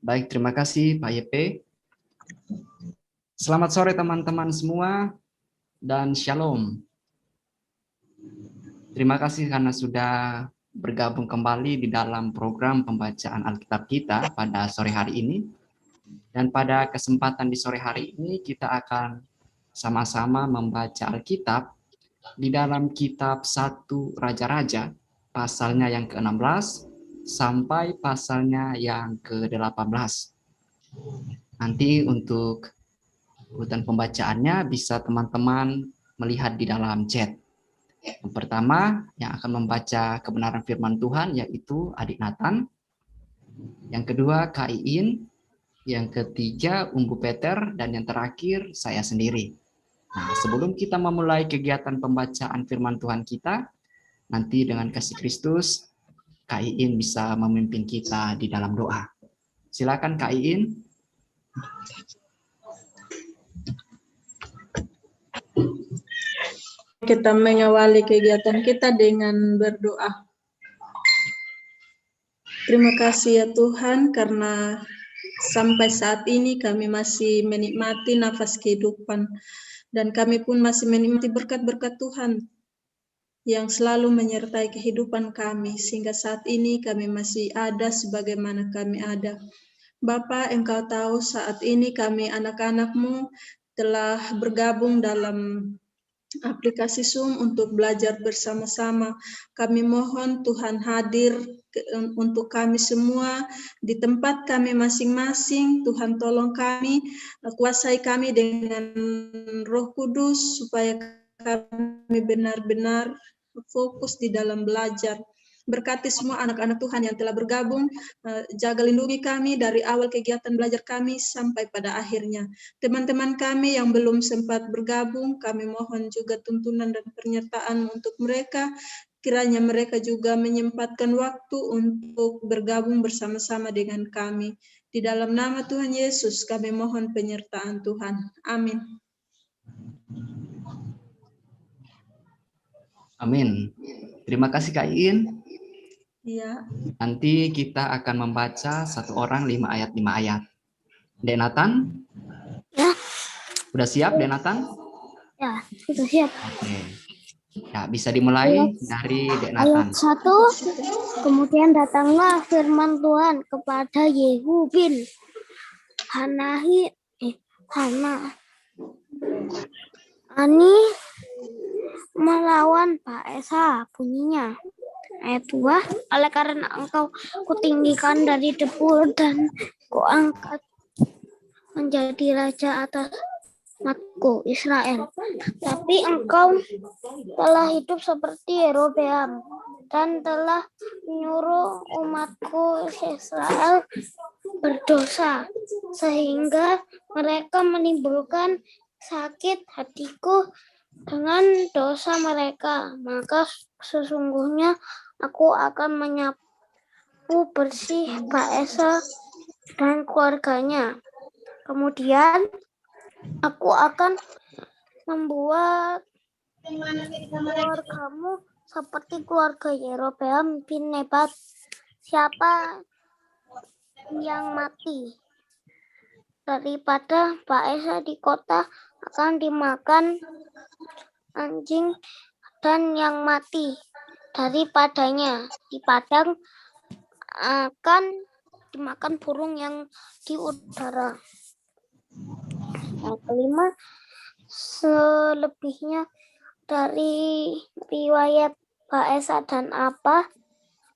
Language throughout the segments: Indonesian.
Baik, terima kasih Pak YP. Selamat sore teman-teman semua dan Shalom. Terima kasih karena sudah bergabung kembali di dalam program pembacaan Alkitab kita pada sore hari ini. Dan pada kesempatan di sore hari ini kita akan sama-sama membaca Alkitab di dalam kitab 1 Raja-Raja, pasalnya yang ke-16 sampai pasalnya yang ke-18. Nanti untuk urutan pembacaannya bisa teman-teman melihat di dalam chat. Yang pertama yang akan membaca kebenaran firman Tuhan yaitu Adik Nathan. Yang kedua Kak Iin. Yang ketiga Umbu Peter. Dan yang terakhir saya sendiri. Nah, sebelum kita memulai kegiatan pembacaan firman Tuhan kita, nanti dengan kasih Kristus, Kak Iin bisa memimpin kita di dalam doa. Silakan Kak Iin. Kita mengawali kegiatan kita dengan berdoa. Terima kasih ya Tuhan karena sampai saat ini kami masih menikmati nafas kehidupan dan kami pun masih menikmati berkat-berkat Tuhan yang selalu menyertai kehidupan kami sehingga saat ini kami masih ada sebagaimana kami ada. Bapa, Engkau tahu saat ini kami anak-anak-Mu telah bergabung dalam aplikasi Zoom untuk belajar bersama-sama. Kami mohon Tuhan hadir untuk kami semua di tempat kami masing-masing. Tuhan tolong kami, kuasai kami dengan Roh Kudus supaya kami benar-benar fokus di dalam belajar. Berkati semua anak-anak Tuhan yang telah bergabung, jaga lindungi kami dari awal kegiatan belajar kami sampai pada akhirnya. Teman-teman kami yang belum sempat bergabung, kami mohon juga tuntunan dan penyertaan untuk mereka, kiranya mereka juga menyempatkan waktu untuk bergabung bersama-sama dengan kami. Di dalam nama Tuhan Yesus kami mohon penyertaan Tuhan. Amin. Amin. Terima kasih Kak Iin. Iya. Nanti kita akan membaca satu orang 5 ayat. Dek Nathan? Ya. Udah siap Dek Nathan? Ya, sudah siap. Oke. Ya, bisa dimulai dari Dek Nathan. Ayat 1. Kemudian datanglah firman Tuhan kepada Yehu bin Hanani melawan Baesa, bunyinya. Ayat 2, oleh karena engkau kutinggikan dari debu dan kuangkat menjadi raja atas umatku Israel. Tapi engkau telah hidup seperti Yerobeam dan telah menyuruh umatku Israel berdosa sehingga mereka menimbulkan sakit hatiku dengan dosa mereka. Maka sesungguhnya aku akan menyapu bersih Baesa dan keluarganya. Kemudian aku akan membuat keluargamu seperti keluarga Yerobeam bin Nebat. Siapa yang mati daripada Baesa di kota akan dimakan anjing, dan yang mati daripadanya di padang akan dimakan burung yang di udara. Yang kelima, selebihnya dari riwayat Baesa dan apa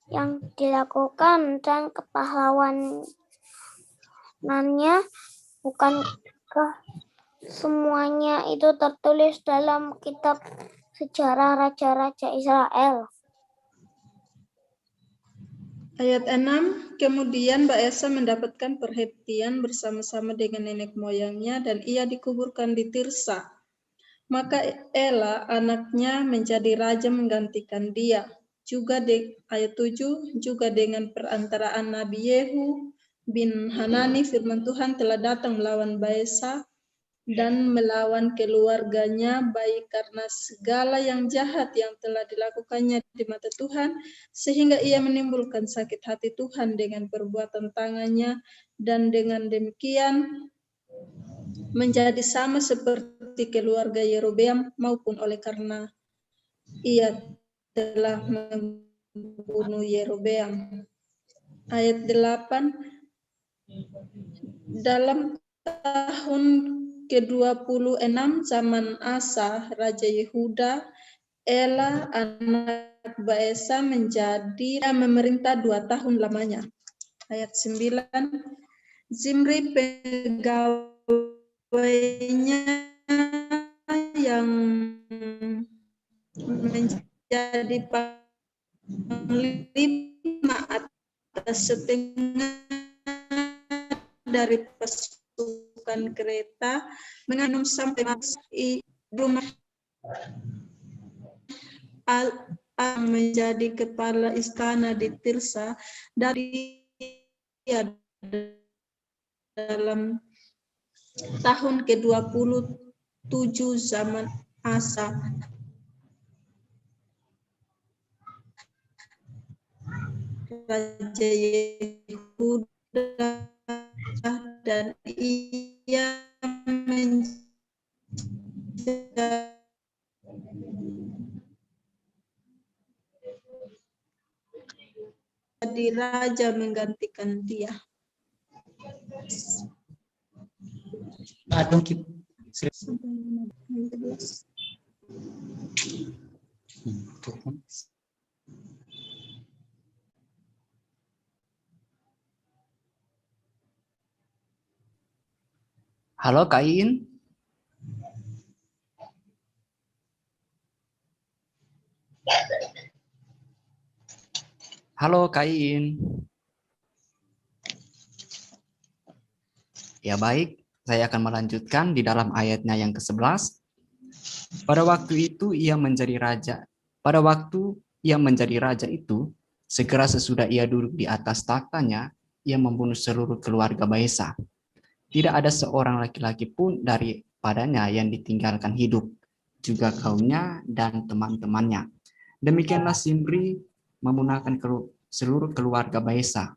yang dilakukan dan kepahlawanannya, bukankah semuanya itu tertulis dalam kitab sejarah raja-raja Israel? Ayat 6, kemudian Baesa mendapatkan perhentian bersama-sama dengan nenek moyangnya dan ia dikuburkan di Tirsa. Maka Ela anaknya menjadi raja menggantikan dia. Ayat 7, juga dengan perantaraan Nabi Yehu bin Hanani firman Tuhan telah datang melawan Baesa dan melawan keluarganya, baik karena segala yang jahat yang telah dilakukannya di mata Tuhan, sehingga ia menimbulkan sakit hati Tuhan dengan perbuatan tangannya, dan dengan demikian menjadi sama seperti keluarga Yerobeam, maupun oleh karena ia telah membunuh Yerobeam. Ayat 8, dalam tahun ke-26 zaman Asa, Raja Yehuda, Ela anak Baesa memerintah 2 tahun lamanya. Ayat 9, Zimri pegawainya yang menjadi panglima atas setengah dari pasukan kereta menganum sampai di rumah menjadi kepala istana di Tirsa dari dalam tahun ke-27 zaman Asa. Raja Yehuda, dan ia menjadi raja menggantikan dia. Halo Kak Iin. Halo Kak Iin. Ya baik, saya akan melanjutkan di dalam ayatnya yang ke-11. Pada waktu itu ia menjadi raja. Pada waktu ia menjadi raja itu, segera sesudah ia duduk di atas taktanya, ia membunuh seluruh keluarga Baesa. Tidak ada seorang laki-laki pun daripadanya yang ditinggalkan hidup, juga kaumnya dan teman-temannya. Demikianlah Zimri memunahkan seluruh keluarga Baesa,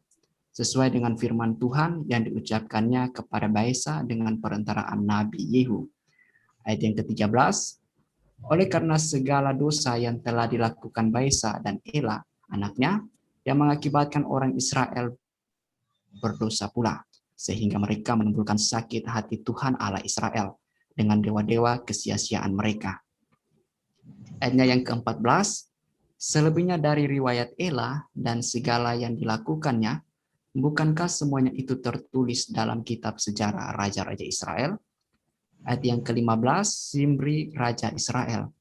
sesuai dengan firman Tuhan yang diucapkannya kepada Baesa dengan perantaraan Nabi Yehu. Ayat yang ke-13, oleh karena segala dosa yang telah dilakukan Baesa dan Ela, anaknya, yang mengakibatkan orang Israel berdosa pula, sehingga mereka menimbulkan sakit hati Tuhan Allah Israel dengan dewa-dewa kesia-siaan mereka. Ayatnya yang ke-14, selebihnya dari riwayat Ela dan segala yang dilakukannya, bukankah semuanya itu tertulis dalam kitab sejarah Raja-Raja Israel? Ayat yang ke-15, Zimri Raja Israel.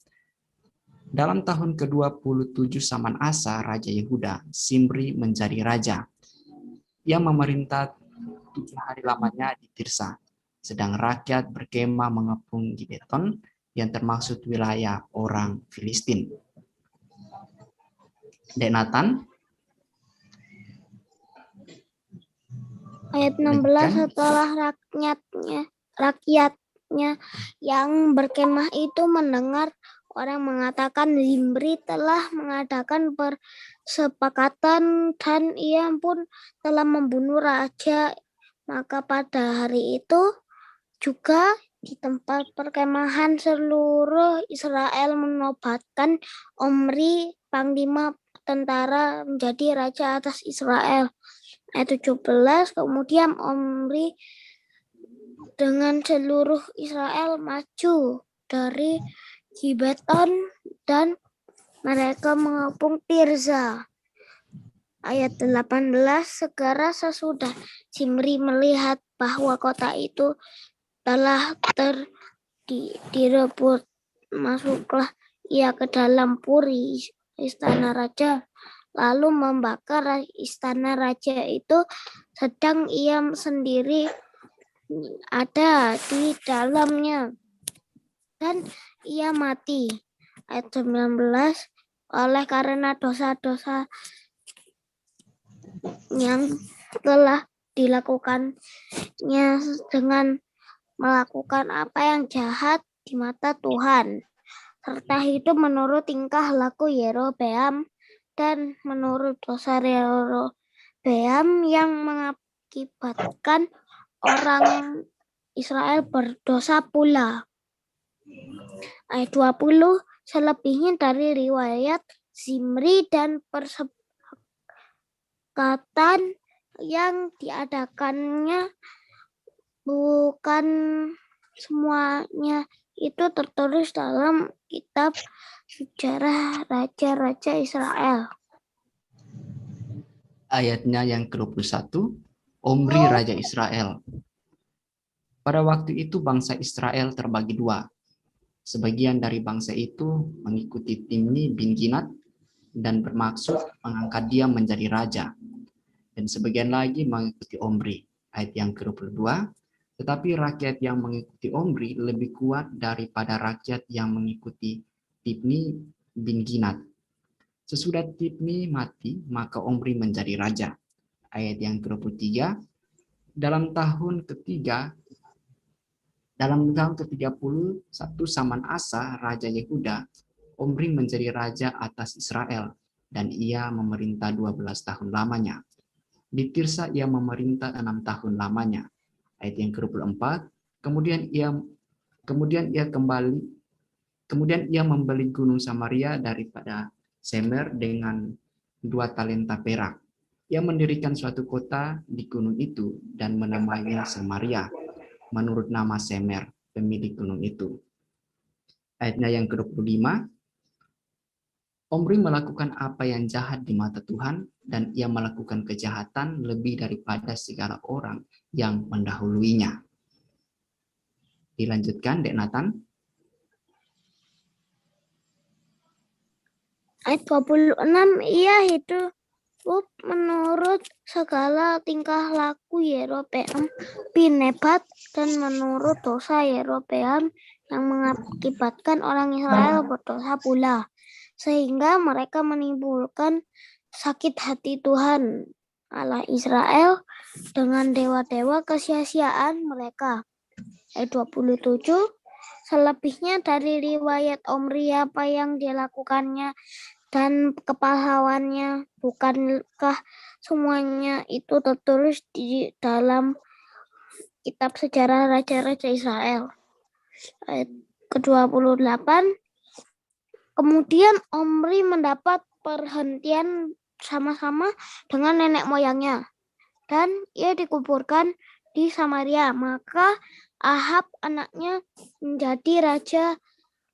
Dalam tahun ke-27 zaman Asa, Raja Yehuda, Zimri menjadi raja. Ia memerintah 7 hari lamanya di Tirsa, sedang rakyat berkemah mengepung di Beton, yang termasuk wilayah orang Filistin. Dek Nathan. Ayat 16, setelah rakyatnya yang berkemah itu mendengar orang mengatakan Zimri telah mengadakan persepakatan dan ia pun telah membunuh raja, maka pada hari itu juga di tempat perkemahan seluruh Israel menobatkan Omri, panglima tentara, menjadi raja atas Israel. Ayat 17, kemudian Omri dengan seluruh Israel maju dari Gibeton dan mereka mengepung Tirza. Ayat 18, segera sesudah Zimri melihat bahwa kota itu telah direbut, masuklah ia ke dalam puri istana raja, lalu membakar istana raja itu, sedang ia sendiri ada di dalamnya, dan ia mati. Ayat 19, oleh karena dosa-dosa yang telah dilakukannya dengan melakukan apa yang jahat di mata Tuhan, serta hidup menurut tingkah laku Yerobeam dan menurut dosa Yerobeam yang mengakibatkan orang Israel berdosa pula. Ayat 20, selebihnya dari riwayat Zimri dan persepakatan yang diadakannya, bukan semuanya itu tertulis dalam kitab sejarah raja-raja Israel. Ayatnya yang ke-21, Omri Raja Israel. Pada waktu itu bangsa Israel terbagi dua. Sebagian dari bangsa itu mengikuti Timni bin Ginat dan bermaksud mengangkat dia menjadi raja. Dan sebagian lagi mengikuti Omri. Ayat yang ke-22, tetapi rakyat yang mengikuti Omri lebih kuat daripada rakyat yang mengikuti Timni bin Ginat. Sesudah Timni mati, maka Omri menjadi raja. Ayat yang ke-23, dalam tahun ke-31 Saman Asa, Raja Yehuda, Omri menjadi raja atas Israel, dan ia memerintah 12 tahun lamanya. Di Tirsa ia memerintah 6 tahun lamanya. Ayat yang ke-24, kemudian ia membeli gunung Samaria daripada Semer dengan 2 talenta perak. Ia mendirikan suatu kota di gunung itu dan menamainya Samaria, menurut nama Semer, pemilik gunung itu. Ayatnya yang ke-25, Omri melakukan apa yang jahat di mata Tuhan, dan ia melakukan kejahatan lebih daripada segala orang yang mendahuluinya. Dilanjutkan, Dek Nathan. Ayat 26, ia hidup menurut segala tingkah laku Yerobeam bin Nebat dan menurut dosa Yerobeam yang mengakibatkan orang Israel berdosa pula, sehingga mereka menimbulkan sakit hati Tuhan Allah Israel dengan dewa-dewa kesia-siaan mereka. Ayat 27, selebihnya dari riwayat Omri apa yang dilakukannya dan kepahlawannya, bukankah semuanya itu tertulis di dalam kitab sejarah raja-raja Israel? Ayat ke-28, kemudian Omri mendapat perhentian sama-sama dengan nenek moyangnya, dan ia dikuburkan di Samaria. Maka Ahab anaknya menjadi raja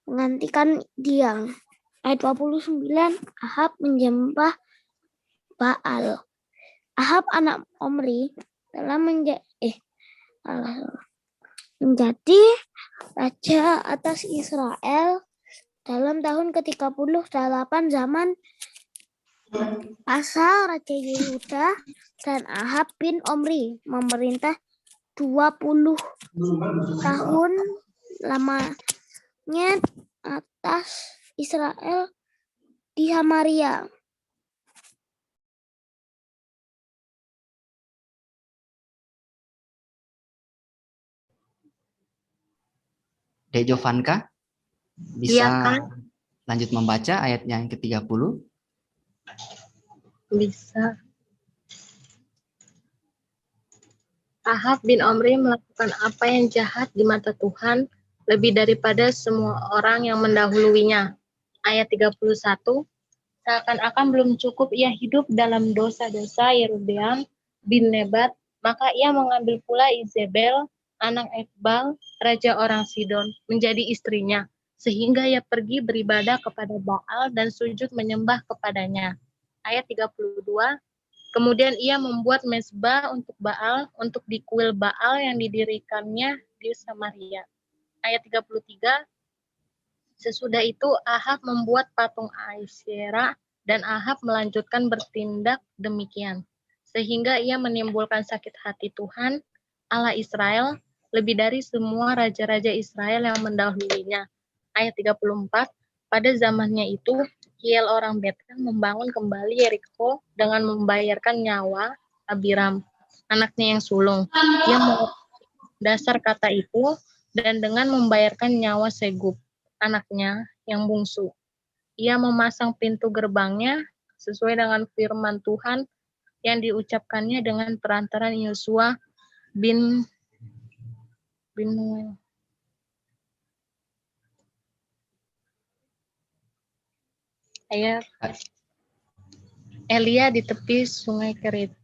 menggantikan dia. Ayat 29, Ahab menyembah Baal. Ahab anak Omri telah menjadi raja atas Israel dalam tahun ke-38 zaman Asa Raja Yehuda, dan Ahab bin Omri memerintah 20 tahun lamanya atas Israel di Samaria. Dek Jovanka, bisa lanjut membaca ayat yang ke-30? Bisa. Ahab bin Omri melakukan apa yang jahat di mata Tuhan lebih daripada semua orang yang mendahuluinya. Ayat 31, seakan-akan belum cukup ia hidup dalam dosa-dosa Yerobeam bin Nebat, maka ia mengambil pula Izebel, anak Etbal, raja orang Sidon, menjadi istrinya, sehingga ia pergi beribadah kepada Baal dan sujud menyembah kepadanya. Ayat 32, kemudian ia membuat mezbah untuk Baal, untuk di kuil Baal yang didirikannya di Samaria. Ayat 33, sesudah itu Ahab membuat patung Asyera, dan Ahab melanjutkan bertindak demikian, sehingga ia menimbulkan sakit hati Tuhan Allah Israel lebih dari semua raja-raja Israel yang mendahuluinya. Ayat 34, pada zamannya itu Hiel orang Betel membangun kembali Yeriko dengan membayarkan nyawa Abiram, anaknya yang sulung. dasar kata itu dan dengan membayarkan nyawa Segub, anaknya yang bungsu. Ia memasang pintu gerbangnya sesuai dengan firman Tuhan yang diucapkannya dengan perantaran Yosua bin Elia di tepi sungai Kerit.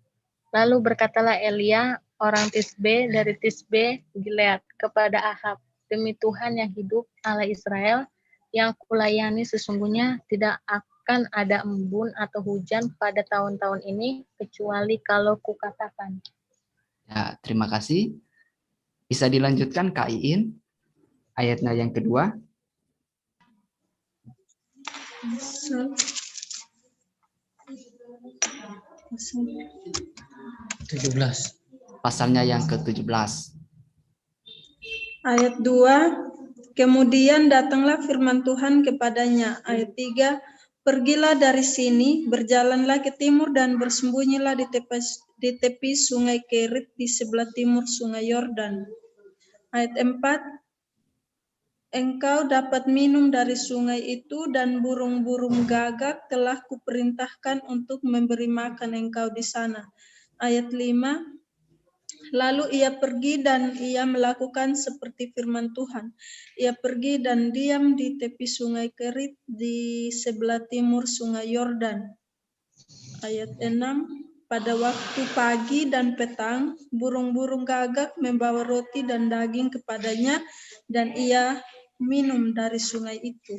Lalu berkatalah Elia, orang Tisbe dari Tisbe Gilead, kepada Ahab, demi Tuhan yang hidup, Allah Israel, yang kulayani sesungguhnya tidak akan ada embun atau hujan pada tahun-tahun ini, kecuali kalau kukatakan. Ya, terima kasih. Bisa dilanjutkan Kak Iin, ayatnya yang kedua. Pasalnya yang ke-17. Ayat 2, kemudian datanglah firman Tuhan kepadanya. Ayat 3, pergilah dari sini, berjalanlah ke timur dan bersembunyilah di tepi sungai Kerit di sebelah timur sungai Yordan. Ayat 4, engkau dapat minum dari sungai itu dan burung-burung gagak telah kuperintahkan untuk memberi makan engkau di sana. Ayat 5, lalu ia pergi dan ia melakukan seperti firman Tuhan. Ia pergi dan diam di tepi sungai Kerit di sebelah timur sungai Yordan. Ayat 6, pada waktu pagi dan petang, burung-burung gagak membawa roti dan daging kepadanya, dan ia minum dari sungai itu.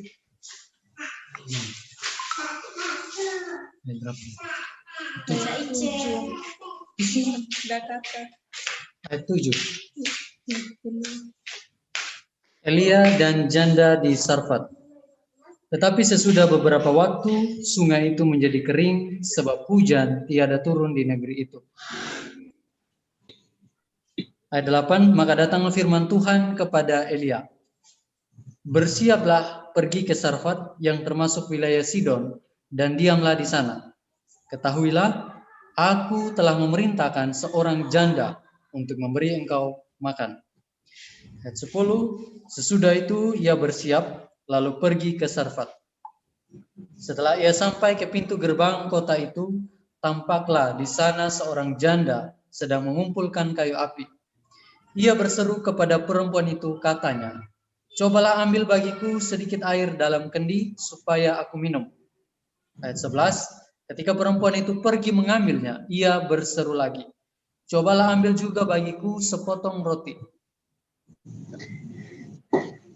Ayat 7. Elia dan janda di Sarfat. Tetapi sesudah beberapa waktu, sungai itu menjadi kering sebab hujan tiada turun di negeri itu. Ayat 8, maka datanglah firman Tuhan kepada Elia. Bersiaplah pergi ke Sarfat yang termasuk wilayah Sidon dan diamlah di sana. Ketahuilah, aku telah memerintahkan seorang janda untuk memberi engkau makan. Ayat 10, sesudah itu ia bersiap lalu pergi ke Sarfat. Setelah ia sampai ke pintu gerbang kota itu, tampaklah di sana seorang janda sedang mengumpulkan kayu api. Ia berseru kepada perempuan itu, katanya, cobalah ambil bagiku sedikit air dalam kendi supaya aku minum. Ayat 11, ketika perempuan itu pergi mengambilnya, ia berseru lagi, cobalah ambil juga bagiku sepotong roti.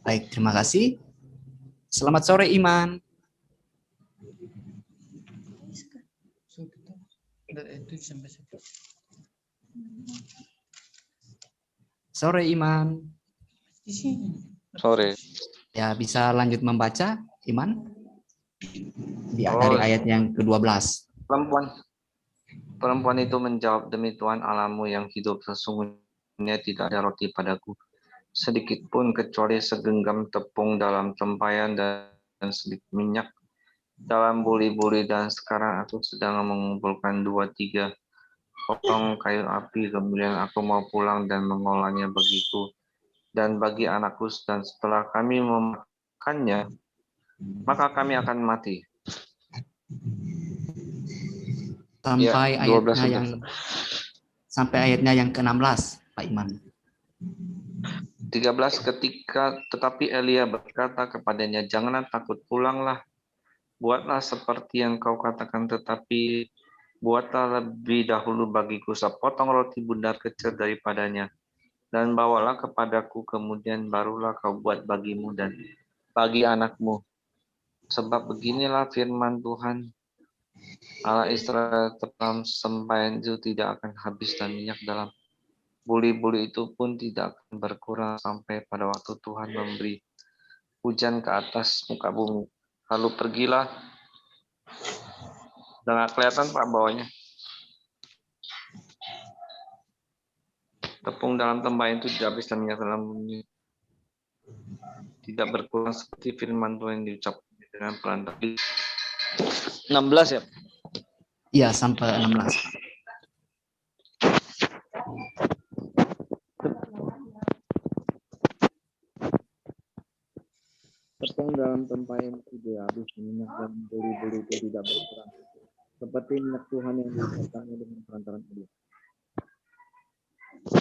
Baik, terima kasih. Selamat sore Iman. Sore Iman. Sore. Ya, bisa lanjut membaca Iman? Dari ayat yang ke-12. Perempuan itu menjawab, demi Tuhan Allahmu yang hidup, sesungguhnya tidak ada roti padaku sedikit pun kecuali segenggam tepung dalam tempayan dan sedikit minyak dalam buli-buli, dan sekarang aku sedang mengumpulkan 2-3 potong kayu api, kemudian aku mau pulang dan mengolahnya bagiku dan bagi anakku, dan setelah kami memakannya maka kami akan mati. Sampai ayatnya yang ke-16, Pak Iman. 13, tetapi Elia berkata kepadanya, janganlah takut, pulanglah, buatlah seperti yang kau katakan, tetapi buatlah lebih dahulu bagiku sepotong roti bundar kecil daripadanya, dan bawalah kepadaku, kemudian barulah kau buat bagimu dan bagi anakmu. Sebab beginilah firman Tuhan, Allah Israel, dalam sembahyang itu tidak akan habis, dan minyak dalam buli-buli itu pun tidak akan berkurang sampai pada waktu Tuhan memberi hujan ke atas muka bumi. Lalu pergilah. Dengan kelihatan Pak bawahnya. Tepung dalam tembayan itu tidak habis, dan minyak dalam bumi tidak berkurang, seperti firman Tuhan yang diucapkan dengan perantara. 16 ya? Iya, sampai 16. Tepung dalam tempayan ide habis, minyak dalam beli-beli itu tidak berkurang. Seperti minyak Tuhan yang disertanya dengan perantaran Elia.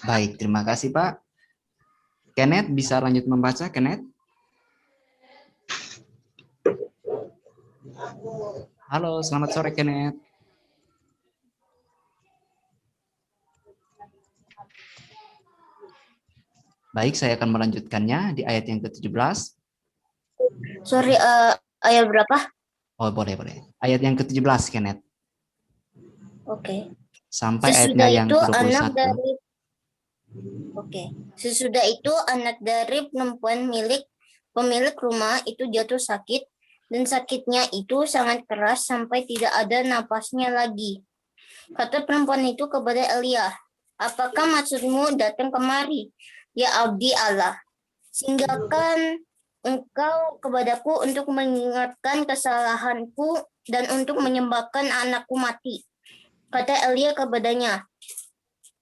Baik, terima kasih Pak. Kenneth bisa lanjut membaca, Kenneth? Halo, selamat sore Kenneth. Baik, saya akan melanjutkannya di ayat yang ke-17. Sorry, ayat berapa? Oh, boleh. Ayat yang ke-17, Kenneth. Oke. Sampai Sesudah ayatnya yang itu anak ke-21. dari Sesudah itu anak dari perempuan pemilik rumah itu jatuh sakit, dan sakitnya itu sangat keras sampai tidak ada napasnya lagi. Kata perempuan itu kepada Elia, "Apakah maksudmu datang kemari, ya abdi Allah? Singgahkan engkau kepadaku untuk mengingatkan kesalahanku dan untuk menyembahkan anakku mati." Kata Elia kepadanya,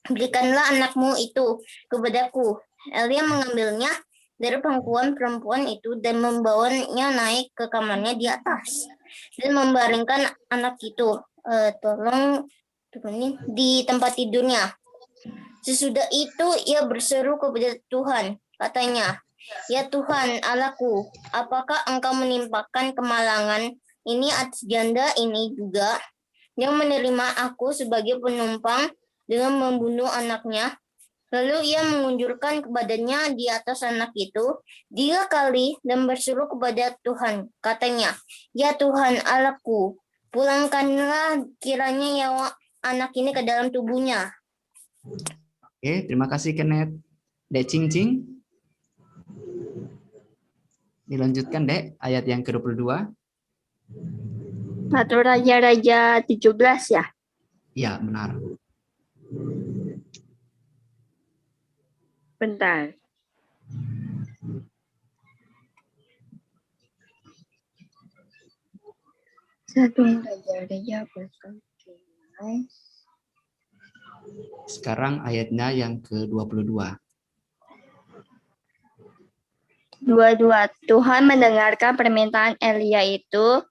"Berikanlah anakmu itu kepadaku." Elia mengambilnya dari pangkuan perempuan itu dan membawanya naik ke kamarnya di atas dan membaringkan anak itu tolong turunin di tempat tidurnya. Sesudah itu ia berseru kepada Tuhan, katanya, "Ya Tuhan Allahku, apakah engkau menimpakan kemalangan ini atas janda ini juga yang menerima aku sebagai penumpang dengan membunuh anaknya?" Lalu ia mengunjurkan kepadanya di atas anak itu 3 kali dan berseru kepada Tuhan. Katanya, "Ya Tuhan Allahku, pulangkanlah kiranya nyawa anak ini ke dalam tubuhnya." Oke, terima kasih Kenneth. Dek Cing. Dilanjutkan, Dek, ayat yang ke-22. 1 Raja-Raja 17 ya? Iya, benar. Bentar. Satu Raja-Raja Sekarang ayatnya yang ke-22. 22. Tuhan mendengarkan permintaan Elia itu,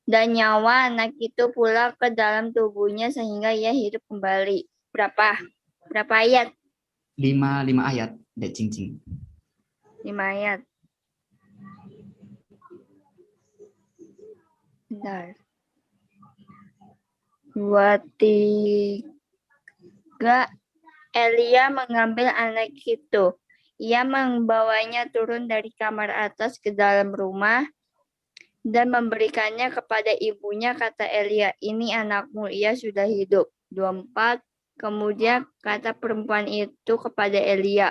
dan nyawa anak itu pulang ke dalam tubuhnya sehingga ia hidup kembali. Berapa ayat? 5 ayat, Dek Cing. 5 ayat. Bentar. 2, 3. Elia mengambil anak itu. Ia membawanya turun dari kamar atas ke dalam rumah dan memberikannya kepada ibunya. Kata Elia, "Ini anakmu, ia sudah hidup." 24. Kemudian kata perempuan itu kepada Elia,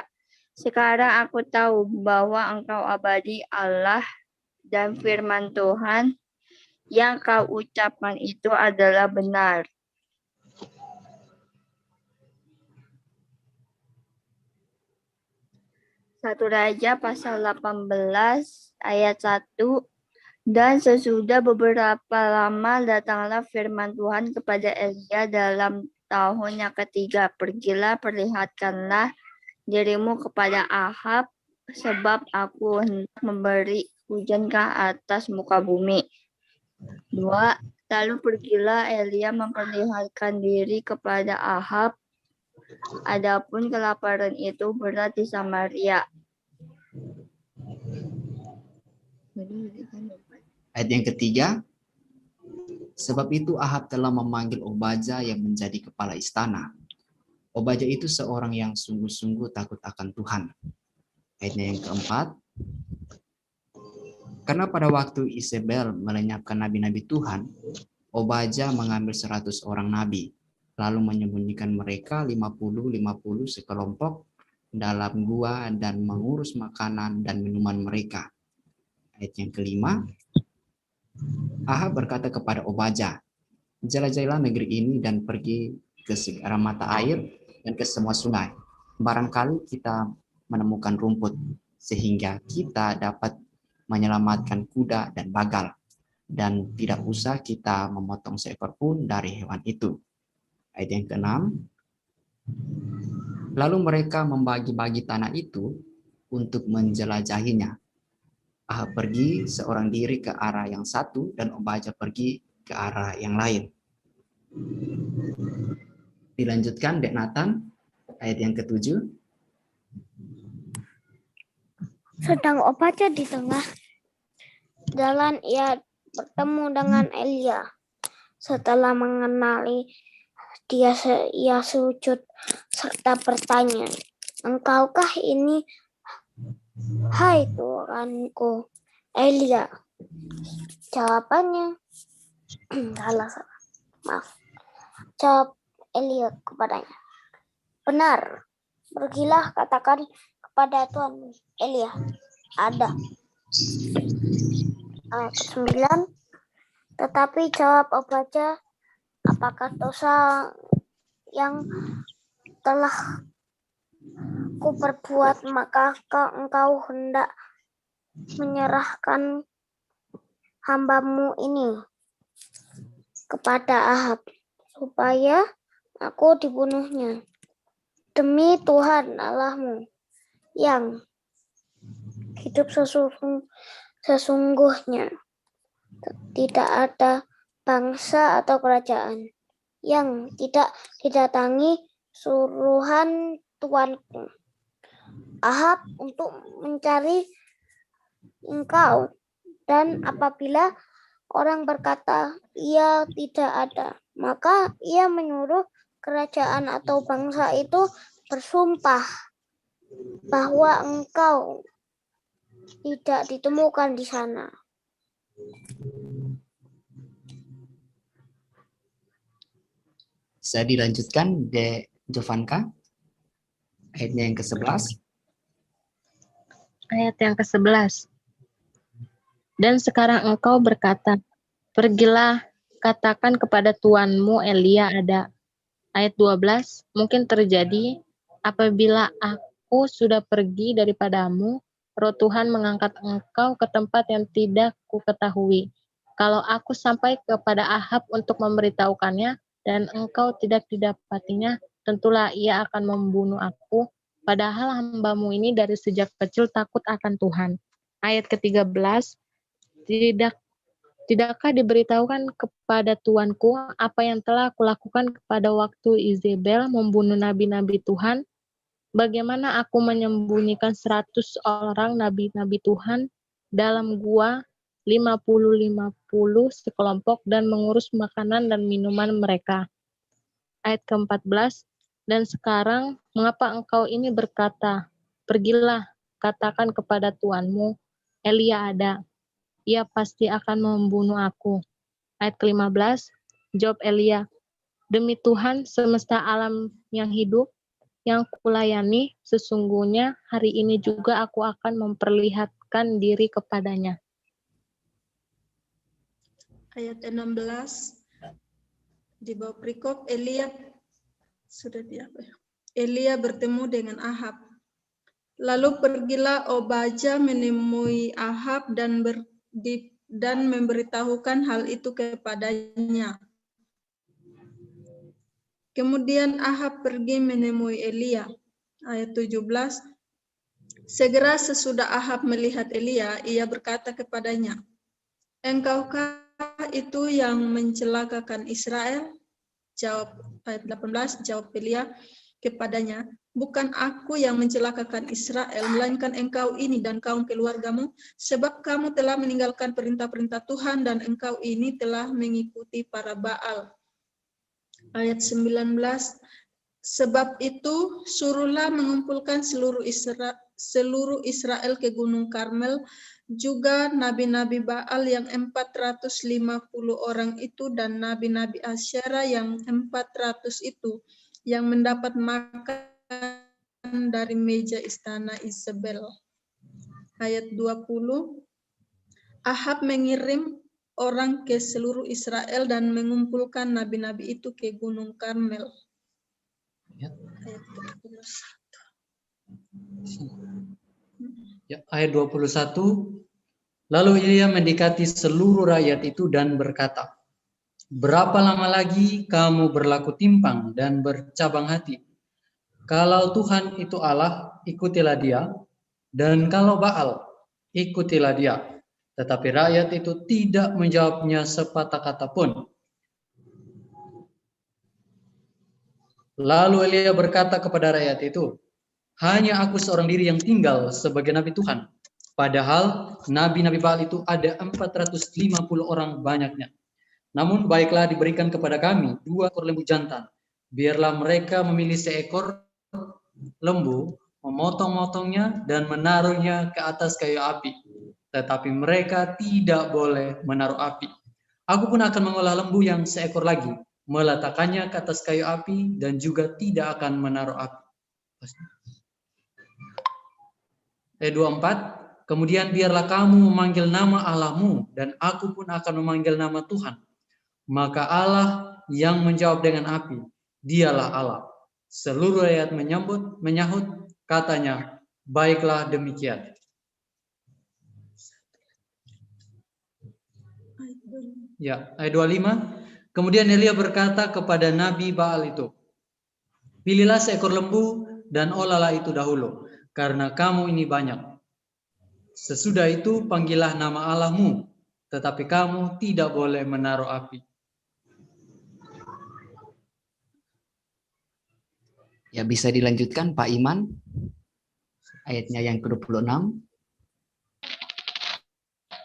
"Sekarang aku tahu bahwa engkau abadi Allah dan firman Tuhan yang kau ucapkan itu adalah benar." Satu Raja pasal 18 ayat 1. Dan sesudah beberapa lama datanglah firman Tuhan kepada Elia dalam tahun yang ketiga. "Pergilah, perlihatkanlah dirimu kepada Ahab, sebab aku hendak memberi hujan ke atas muka bumi." 2. Lalu pergilah Elia memperlihatkan diri kepada Ahab. Adapun kelaparan itu berat di Samaria. Ayat yang ketiga. Sebab itu Ahab telah memanggil Obadya yang menjadi kepala istana. Obadya itu seorang yang sungguh-sungguh takut akan Tuhan. Ayatnya yang keempat. Karena pada waktu Isabel melenyapkan nabi-nabi Tuhan, Obadya mengambil 100 orang nabi, lalu menyembunyikan mereka 50 sekelompok dalam gua dan mengurus makanan dan minuman mereka. Ayat yang kelima. Ahab berkata kepada Obadya, "Jelajahilah negeri ini dan pergi ke segala mata air dan ke semua sungai. Barangkali kita menemukan rumput, sehingga kita dapat menyelamatkan kuda dan bagal, dan tidak usah kita memotong seekor pun dari hewan itu." Ayat yang ke-6. Lalu mereka membagi-bagi tanah itu untuk menjelajahinya. Ahab pergi seorang diri ke arah yang satu dan Obadya pergi ke arah yang lain. Dilanjutkan Dek Nathan, ayat yang ke-7. Sedang Obadya di tengah jalan, ia bertemu dengan Elia. Setelah mengenali dia, ia sujud serta bertanya, "Engkaukah ini, hai Tuanku Elia?" Jawabannya, Jawab Elia kepadanya, "Benar, pergilah katakan kepada Tuhan Elia, ada." Ayat ke-9, tetapi jawab Obadya, "Apakah dosa yang telah kuperbuat, maka engkau hendak menyerahkan hambamu ini kepada Ahab, supaya aku dibunuhnya? Demi Tuhan Allahmu yang hidup sesungguhnya, tidak ada bangsa atau kerajaan yang tidak didatangi suruhan Tuanku Ahab untuk mencari engkau, dan apabila orang berkata ia tidak ada, maka ia menyuruh kerajaan atau bangsa itu bersumpah bahwa engkau tidak ditemukan di sana." Saya dilanjutkan Dek Jovanka, ayatnya yang ke-11. Ayat yang ke-11. Dan sekarang engkau berkata, pergilah, katakan kepada tuanmu Elia ada. Ayat 12, mungkin terjadi apabila aku sudah pergi daripadamu, Roh Tuhan mengangkat engkau ke tempat yang tidak kuketahui. Kalau aku sampai kepada Ahab untuk memberitahukannya, dan engkau tidak didapatinya, tentulah ia akan membunuh aku, padahal hambamu ini dari sejak kecil takut akan Tuhan. Ayat ke-13, tidakkah diberitahukan kepada tuanku apa yang telah kulakukan kepada waktu Izebel membunuh nabi-nabi Tuhan? Bagaimana aku menyembunyikan 100 orang nabi-nabi Tuhan dalam gua 50-50 sekelompok dan mengurus makanan dan minuman mereka. Ayat ke-14, dan sekarang mengapa engkau ini berkata, pergilah, katakan kepada tuanmu, Elia ada, ia pasti akan membunuh aku. Ayat ke-15, jawab Elia, demi Tuhan semesta alam yang hidup, yang kulayani, sesungguhnya hari ini juga aku akan memperlihatkan diri kepadanya. Ayat 16 di bawah perikop Elia bertemu dengan Ahab. Lalu pergilah Obadya menemui Ahab dan memberitahukan hal itu kepadanya. Kemudian Ahab pergi menemui Elia. Ayat 17. Segera sesudah Ahab melihat Elia, ia berkata kepadanya, "Engkaukah itu yang mencelakakan Israel?" Jawab ayat 18, jawab Elia kepadanya, "Bukan aku yang mencelakakan Israel, melainkan engkau ini dan kaum keluargamu, sebab kamu telah meninggalkan perintah-perintah Tuhan dan engkau ini telah mengikuti para Baal." Ayat 19, sebab itu suruhlah mengumpulkan seluruh Israel ke Gunung Karmel, juga nabi-nabi Baal yang 450 orang itu dan nabi-nabi Asyera yang 400 itu, yang mendapat makan dari meja istana Izebel. Ayat 20, Ahab mengirim orang ke seluruh Israel dan mengumpulkan nabi-nabi itu ke Gunung Karmel. Ayat 21. Ayat 21, lalu Elia mendekati seluruh rakyat itu dan berkata, berapa lama lagi kamu berlaku timpang dan bercabang hati? Kalau Tuhan itu Allah, ikutilah dia, dan kalau Baal, ikutilah dia. Tetapi rakyat itu tidak menjawabnya sepatah kata pun. Lalu Elia berkata kepada rakyat itu, hanya aku seorang diri yang tinggal sebagai nabi Tuhan. Padahal nabi-nabi Baal itu ada 450 orang banyaknya. Namun baiklah diberikan kepada kami 2 ekor lembu jantan. Biarlah mereka memilih seekor lembu, memotong-motongnya dan menaruhnya ke atas kayu api. Tetapi mereka tidak boleh menaruh api. Aku pun akan mengolah lembu yang seekor lagi, meletakkannya ke atas kayu api dan juga tidak akan menaruh api. Ayat 24, kemudian biarlah kamu memanggil nama Allahmu dan aku pun akan memanggil nama Tuhan. Maka Allah yang menjawab dengan api, dialah Allah. Seluruh rakyat menyahut katanya, baiklah demikian. Ya, ayat 25. Kemudian Elia berkata kepada Nabi Baal itu, pilihlah seekor lembu dan olahlah itu dahulu, karena kamu ini banyak. Sesudah itu panggillah nama Allahmu, tetapi kamu tidak boleh menaruh api. Ya, bisa dilanjutkan Pak Iman, ayatnya yang ke-26.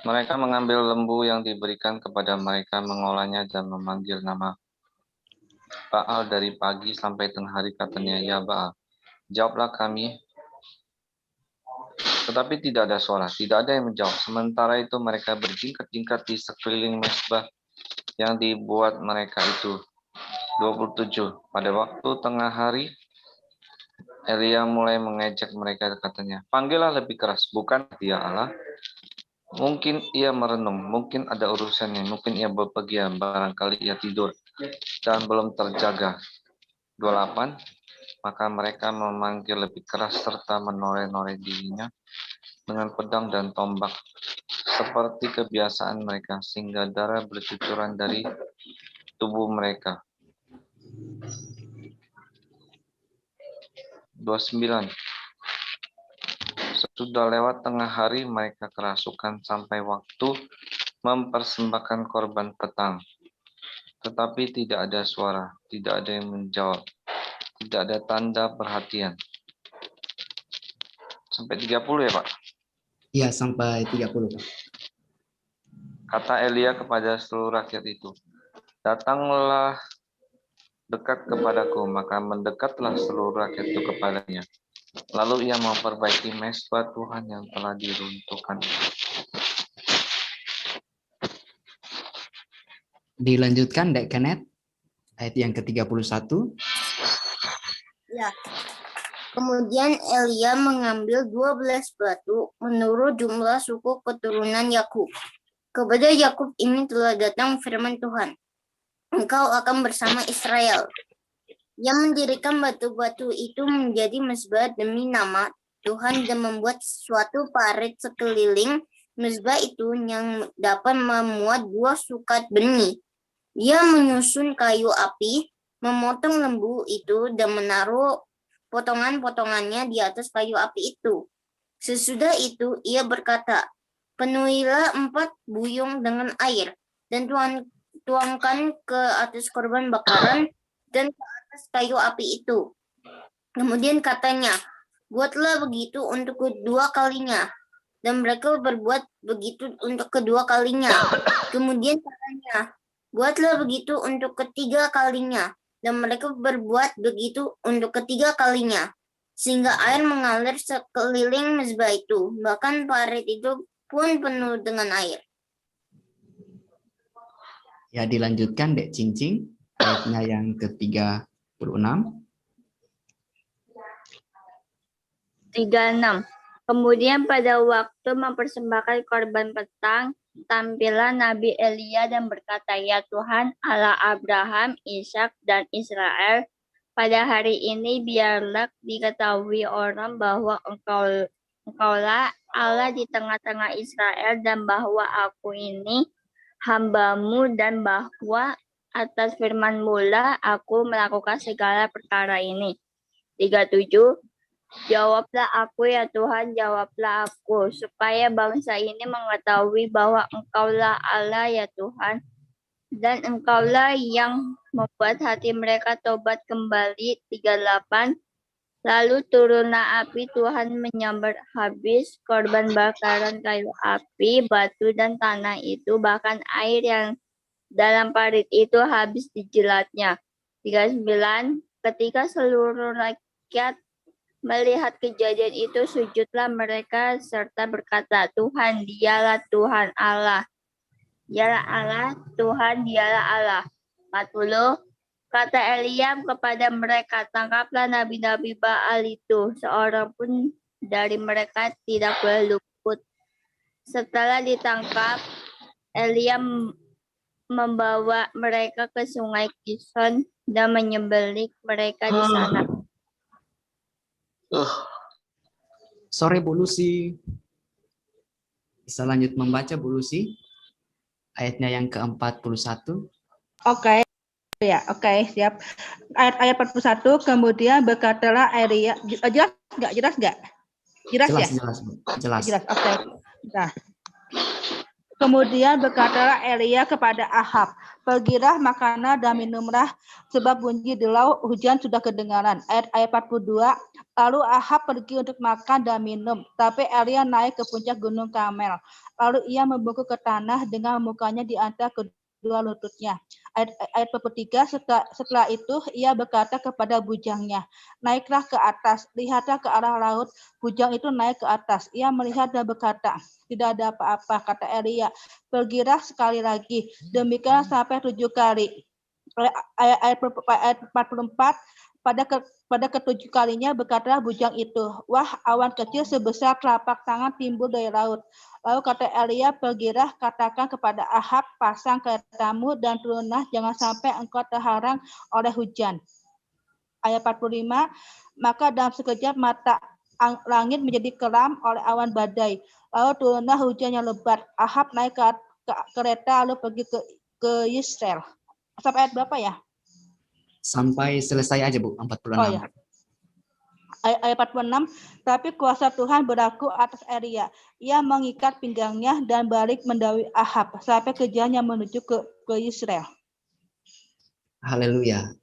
Mereka mengambil lembu yang diberikan kepada mereka, mengolahnya dan memanggil nama Baal dari pagi sampai tengah hari, katanya, ya Baal, jawablah kami. Tetapi tidak ada suara, tidak ada yang menjawab. Sementara itu mereka berjingkat-jingkat di sekeliling mezbah yang dibuat mereka itu. 27. Pada waktu tengah hari, Elia mulai mengejek mereka, katanya, panggillah lebih keras, bukan dia Allah? Mungkin ia merenung, mungkin ada urusannya, mungkin ia bepergian, barangkali ia tidur dan belum terjaga. 28. Maka mereka memanggil lebih keras serta menoreh-noreh dirinya dengan pedang dan tombak seperti kebiasaan mereka, sehingga darah bercucuran dari tubuh mereka. 29. Sesudah lewat tengah hari, mereka kerasukan sampai waktu mempersembahkan korban petang. Tetapi tidak ada suara, tidak ada yang menjawab, tidak ada tanda perhatian. Sampai 30 ya Pak? Iya, sampai 30 Pak. Kata Elia kepada seluruh rakyat itu, datanglah dekat kepadaku, maka mendekatlah seluruh rakyat itu kepadanya. Lalu ia memperbaiki mezbah Tuhan yang telah diruntuhkan. Dilanjutkan Dek Kenneth, ayat yang ke-31. Ya. Kemudian Elia mengambil 12 batu menurut jumlah suku keturunan Yakub. Kepada Yakub ini telah datang firman Tuhan, engkau akan bersama Israel. Ia mendirikan batu-batu itu menjadi mezbah demi nama Tuhan dan membuat suatu parit sekeliling mezbah itu yang dapat memuat 2 sukat benih. Dia menyusun kayu api, memotong lembu itu dan menaruh potongan-potongannya di atas kayu api itu. Sesudah itu ia berkata, penuhilah 4 buyung dengan air dan tuangkan ke atas korban bakaran dan ke atas kayu api itu. Kemudian katanya, buatlah begitu untuk kedua kalinya. Dan mereka berbuat begitu untuk kedua kalinya. Kemudian katanya, buatlah begitu untuk ketiga kalinya. Dan mereka berbuat begitu untuk ketiga kalinya. Sehingga air mengalir sekeliling mezbah itu. Bahkan parit itu pun penuh dengan air. Ya, dilanjutkan Dek Cincing, ayatnya yang ke-36. 36. Kemudian pada waktu mempersembahkan korban petang, tampillah Nabi Elia dan berkata, ya Tuhan Allah Abraham, Ishak dan Israel, pada hari ini biarlah diketahui orang bahwa engkaulah Allah di tengah-tengah Israel dan bahwa aku ini hamba-Mu dan bahwa atas firman-Mu lah aku melakukan segala perkara ini. 37. Jawablah aku ya Tuhan, jawablah aku, supaya bangsa ini mengetahui bahwa Engkaulah Allah ya Tuhan, dan Engkaulah yang membuat hati mereka tobat kembali. 38. Lalu turunlah api, Tuhan menyambar habis korban bakaran kayu api, batu dan tanah itu, bahkan air yang dalam parit itu habis dijilatnya. 39. Ketika seluruh rakyat melihat kejadian itu, sujudlah mereka serta berkata, Tuhan, dialah Tuhan Allah. Dialah Allah, Tuhan, dialah Allah. 40. Kata Eliam kepada mereka, tangkaplah nabi-nabi Baal itu, seorang pun dari mereka tidak boleh luput. Setelah ditangkap, Eliam membawa mereka ke sungai Kison dan menyembelih mereka di sana. Sore Bu Lucy. Bisa lanjut membaca Bu Lucy? Ayatnya yang ke-41. Oke. Ya, oke, siap. Ayat 41, kemudian berkatalah Elia, jelas nggak? Jelas, Jelas, ya? Jelas. Oke. Nah. Kemudian berkatalah Elia kepada Ahab, pergilah, makanlah dan minumlah, sebab bunyi di laut hujan sudah kedengaran. Ayat 42, lalu Ahab pergi untuk makan dan minum, tapi Elia naik ke puncak gunung Karmel. Lalu ia membungkuk ke tanah dengan mukanya di antara kedua lututnya. Ayat 43, setelah itu ia berkata kepada bujangnya, naiklah ke atas, lihatlah ke arah laut. Bujang itu naik ke atas, ia melihat dan berkata, tidak ada apa-apa. Kata Elia, pergilah sekali lagi, demikian sampai 7 kali. Ayat 44, pada ketujuh kalinya berkatalah bujang itu, wah, awan kecil sebesar telapak tangan timbul dari laut. Lalu kata Elia, pergilah, katakan kepada Ahab, pasang keretamu dan turunlah, jangan sampai engkau terharang oleh hujan. Ayat 45, maka dalam sekejap mata langit menjadi kelam oleh awan badai. Lalu turunlah hujan yang lebat. Ahab naik ke kereta lalu pergi ke Israel. Sampai ayat berapa ya? Sampai selesai aja Bu, 46. Oh ya. Ayat 46, tapi kuasa Tuhan berlaku atas Elia. Ia mengikat pinggangnya dan balik mendahului Ahab sampai kejahannya menuju ke Israel. Haleluya.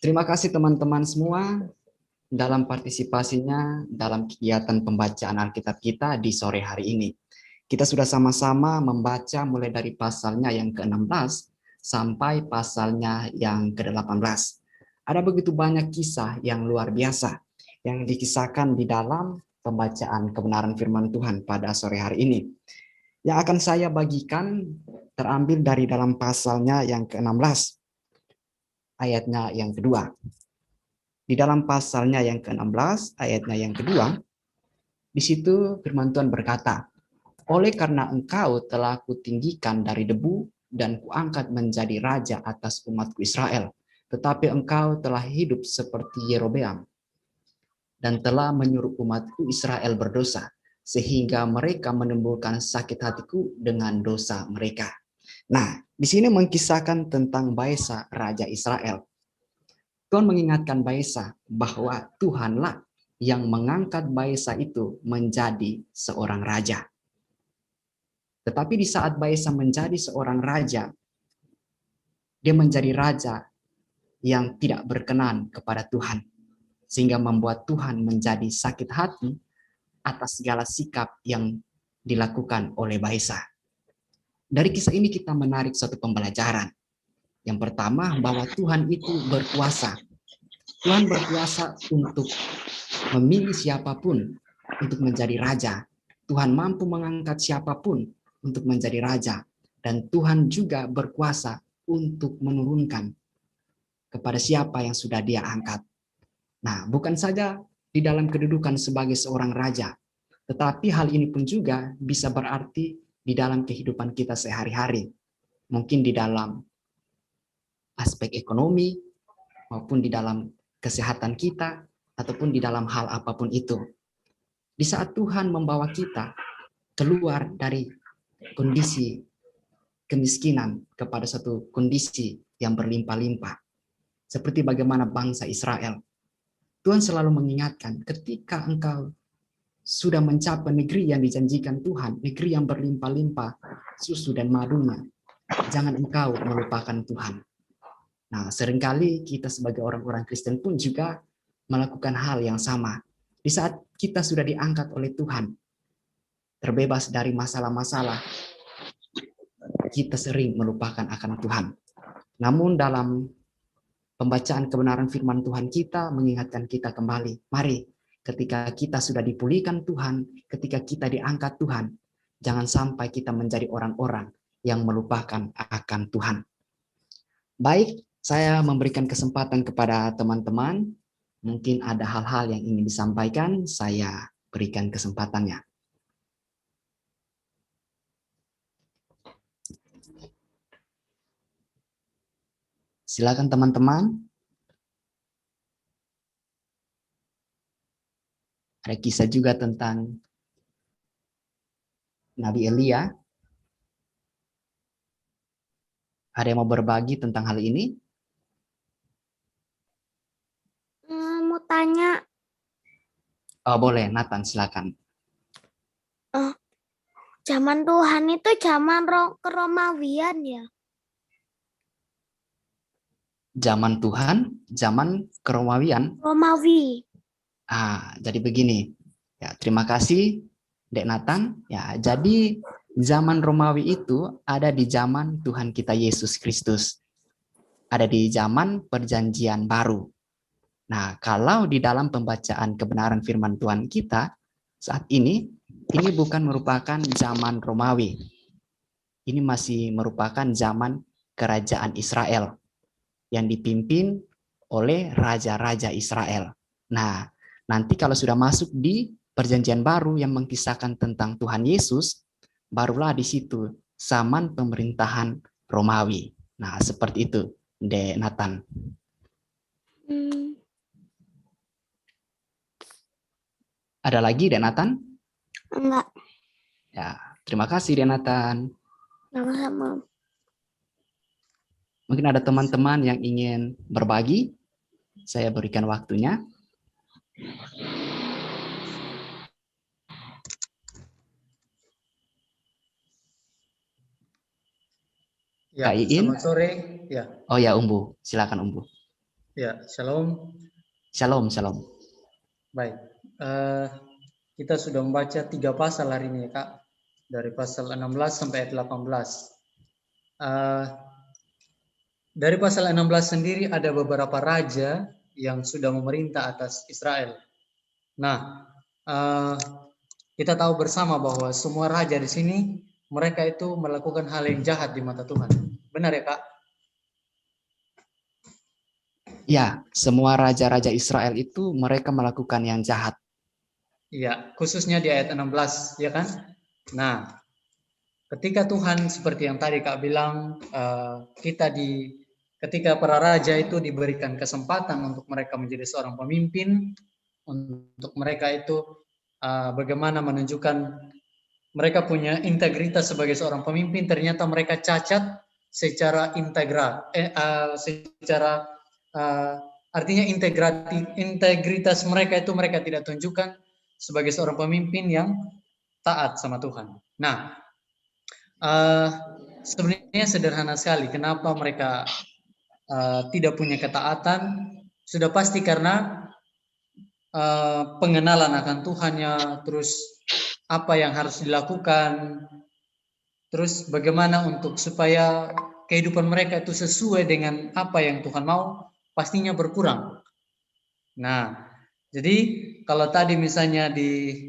Terima kasih teman-teman semua dalam partisipasinya dalam kegiatan pembacaan Alkitab kita di sore hari ini. Kita sudah sama-sama membaca mulai dari pasalnya yang ke-16 sampai pasalnya yang ke-18. Ada begitu banyak kisah yang luar biasa yang dikisahkan di dalam pembacaan kebenaran firman Tuhan pada sore hari ini. Yang akan saya bagikan terambil dari dalam pasalnya yang ke-16, ayatnya yang kedua. Di dalam pasalnya yang ke-16, ayatnya yang kedua, di situ firman Tuhan berkata, oleh karena engkau telah kutinggikan dari debu dan kuangkat menjadi raja atas umatku Israel, tetapi engkau telah hidup seperti Yerobeam dan telah menyuruh umatku Israel berdosa, sehingga mereka menimbulkan sakit hatiku dengan dosa mereka. Nah, di sini mengkisahkan tentang Baesa, Raja Israel. Tuhan mengingatkan Baesa bahwa Tuhanlah yang mengangkat Baesa itu menjadi seorang raja. Tetapi di saat Baesa menjadi seorang raja, dia menjadi raja yang tidak berkenan kepada Tuhan, sehingga membuat Tuhan menjadi sakit hati atas segala sikap yang dilakukan oleh Baesa. Dari kisah ini kita menarik satu pembelajaran. Yang pertama, bahwa Tuhan itu berkuasa. Tuhan berkuasa untuk memilih siapapun untuk menjadi raja. Tuhan mampu mengangkat siapapun untuk menjadi raja. Dan Tuhan juga berkuasa untuk menurunkan kepada siapa yang sudah dia angkat. Nah, bukan saja di dalam kedudukan sebagai seorang raja, tetapi hal ini pun juga bisa berarti di dalam kehidupan kita sehari-hari. Mungkin di dalam aspek ekonomi, maupun di dalam kesehatan kita, ataupun di dalam hal apapun itu. Di saat Tuhan membawa kita keluar dari kondisi kemiskinan kepada satu kondisi yang berlimpah-limpah, seperti bagaimana bangsa Israel. Tuhan selalu mengingatkan ketika engkau sudah mencapai negeri yang dijanjikan Tuhan, negeri yang berlimpah-limpah susu dan madunya, jangan engkau melupakan Tuhan. Nah, seringkali kita sebagai orang-orang Kristen pun juga melakukan hal yang sama. Di saat kita sudah diangkat oleh Tuhan, terbebas dari masalah-masalah, kita sering melupakan akan Tuhan. Namun dalam pembacaan kebenaran firman Tuhan kita mengingatkan kita kembali, mari ketika kita sudah dipulihkan Tuhan, ketika kita diangkat Tuhan, jangan sampai kita menjadi orang-orang yang melupakan akan Tuhan. Baik, saya memberikan kesempatan kepada teman-teman, mungkin ada hal-hal yang ingin disampaikan, saya berikan kesempatannya. Silakan teman-teman. Ada kisah juga tentang Nabi Elia. Ada yang mau berbagi tentang hal ini? Mau tanya. Oh, boleh, Nathan, silakan. Zaman Tuhan itu zaman Keromawian ya? Zaman Tuhan, zaman Keromawian. Romawi. Jadi begini. Ya, terima kasih, Dek Nathan. Ya, jadi zaman Romawi itu ada di zaman Tuhan kita Yesus Kristus. Ada di zaman Perjanjian Baru. Nah, kalau di dalam pembacaan kebenaran firman Tuhan kita saat ini bukan merupakan zaman Romawi. Ini masih merupakan zaman Kerajaan Israel yang dipimpin oleh raja-raja Israel. Nah, nanti kalau sudah masuk di Perjanjian Baru yang mengisahkan tentang Tuhan Yesus, barulah di situ zaman pemerintahan Romawi. Nah, seperti itu, Dek Nathan. Ada lagi, Dek Nathan? Enggak. Ya, terima kasih, Dek Nathan. Sama-sama. Mungkin ada teman-teman yang ingin berbagi. Saya berikan waktunya. Ya, Kak Iin. selamat sore. Ya. Oh ya, Umbu. Silakan, Umbu. Ya, shalom. Shalom, shalom. Baik. Kita sudah membaca 3 pasal hari ini, Kak. Dari pasal 16 sampai ayat 18. Dari pasal 16 sendiri ada beberapa raja yang sudah memerintah atas Israel. Nah, kita tahu bersama bahwa semua raja di sini mereka itu melakukan hal yang jahat di mata Tuhan. Benar ya, Kak? Ya, semua raja-raja Israel itu mereka melakukan yang jahat. Iya, khususnya di ayat 16, ya kan? Nah, ketika Tuhan seperti yang tadi Kak bilang, ketika para raja itu diberikan kesempatan untuk mereka menjadi seorang pemimpin, untuk mereka itu bagaimana menunjukkan mereka punya integritas sebagai seorang pemimpin, ternyata mereka cacat secara integral, artinya integritas mereka itu mereka tidak tunjukkan sebagai seorang pemimpin yang taat sama Tuhan. Nah, sebenarnya sederhana sekali kenapa mereka tidak punya ketaatan. Sudah pasti karena pengenalan akan Tuhannya, terus apa yang harus dilakukan, terus bagaimana untuk supaya kehidupan mereka itu sesuai dengan apa yang Tuhan mau, pastinya berkurang. Nah, jadi kalau tadi misalnya di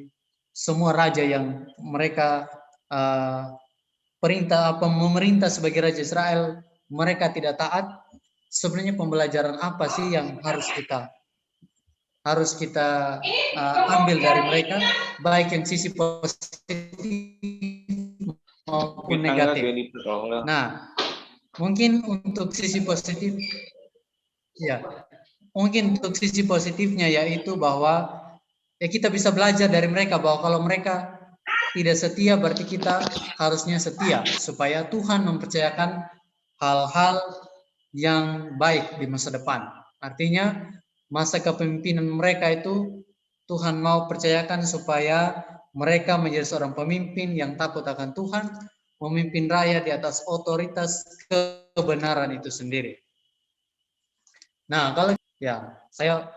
semua raja yang mereka memerintah sebagai raja Israel, mereka tidak taat, sebenarnya pembelajaran apa sih yang harus kita ambil dari mereka, baik yang sisi positif maupun negatif. Nah, mungkin untuk sisi positif, ya, mungkin untuk sisi positifnya yaitu bahwa ya kita bisa belajar dari mereka bahwa kalau mereka tidak setia berarti kita harusnya setia supaya Tuhan mempercayakan hal-hal yang baik di masa depan. Artinya masa kepemimpinan mereka itu Tuhan mau percayakan supaya mereka menjadi seorang pemimpin yang takut akan Tuhan, memimpin rakyat di atas otoritas kebenaran itu sendiri. Nah, kalau ya saya